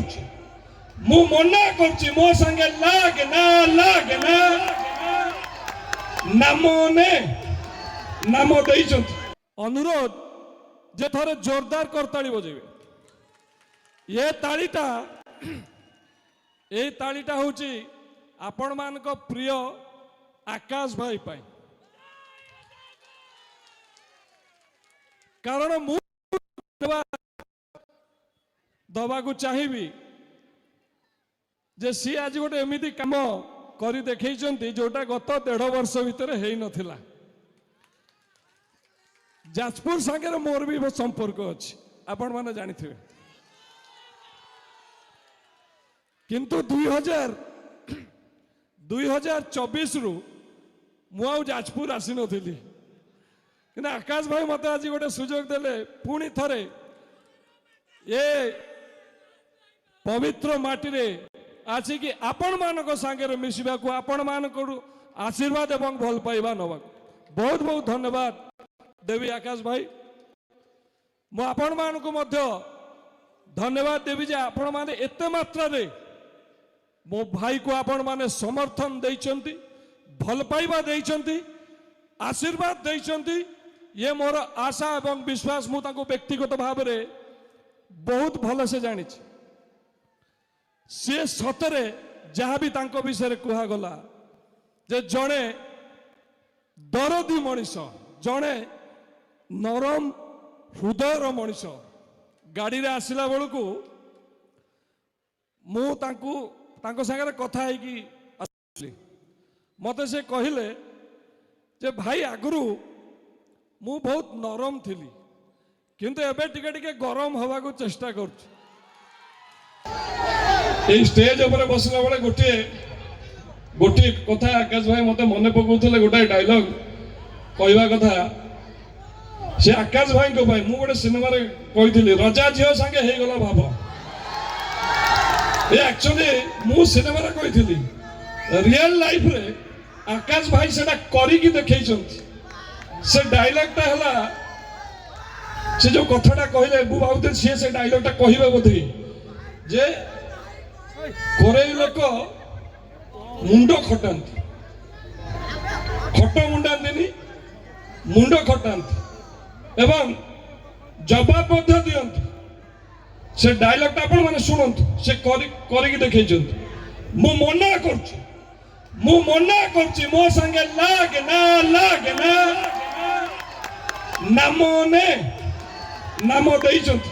କରୁଛି ମୁଁ ମନା କରୁଛି ମୋ ସାଙ୍ଗେ ଲାଗ ନା ନାମ ନେ ନାମ ଦେଇଛନ୍ତି। अनुरोध जे थोड़े जोरदार करताली बजेबे ये तालीटा होची आपण मान को प्रिय आकाश भाई पाई कारण मु दबा को चाहिबी जे सी आज गोटे एमिति काम करी देखैचंती जोटा गत 1.5 वर्ष भितर हेई नथिला। जाजपुर सागर मोर भी संपर्क अच्छी आपण माने जानी थे किंतु 2024 रु मु जाजपुर आसी नथिली कि आकाश भाई मत आज गोटे सुजोग देले पुणी थरे ये पवित्र माटी रे आसी कि आपण मानक सांगे मिशिबा को आपण मानक आशीर्वाद एवं भल पाइबा नवा बहुत बहुत धन्यवाद देवी आकाश भाई मु आपण मान को मध्य धन्यवाद देवी जे आपण माने एते मात्रा रे मो भाई को आपण माने समर्थन देइचंती भल पाइबा देइचंती आशीर्वाद देइचंती ये मोर आशा एवं विश्वास मु ताको व्यक्तिगत भाव रे बहुत भल से जानी सी सतरे जहाँ भी तांको विषय कहा गला जे जड़े दरदी मनीष जड़े नरम हृदयर मनीष गाड़ी रे आसिला बेलू मु सागर कथा है मत से कहले जे भाई आगु मु बहुत नरम थी किंतु एबे टिके टिके गरम हवा को चेष्टा कर स्टेज ऊपर बसला बेले गोटे गोटे कथा आकाश भाई मत मन पकाउले गोटे डायलॉग कहवा कथा से आकाश भाई को भाई मु गोटे सिनेमा रे कही रजा झील संगे हे गला भाव ये एक्चुअली मु सिनेमा रे कही रियल लाइफ रे आकाश भाई सेटा करी की देखैछंती से डायलॉग टा हला से जो कथाटा कहले मु भावते से डायलॉग टा कहबे बोधि जे कोरेई लोक मुंडो खटांती खट मुंडांती मुंड खटांती एवं जवाब दियंती से डायलॉग आपण माने शुणंतु से करी देखैछंती मु मना करछि मो संगे लाग ना नाम ने नाम देइछंती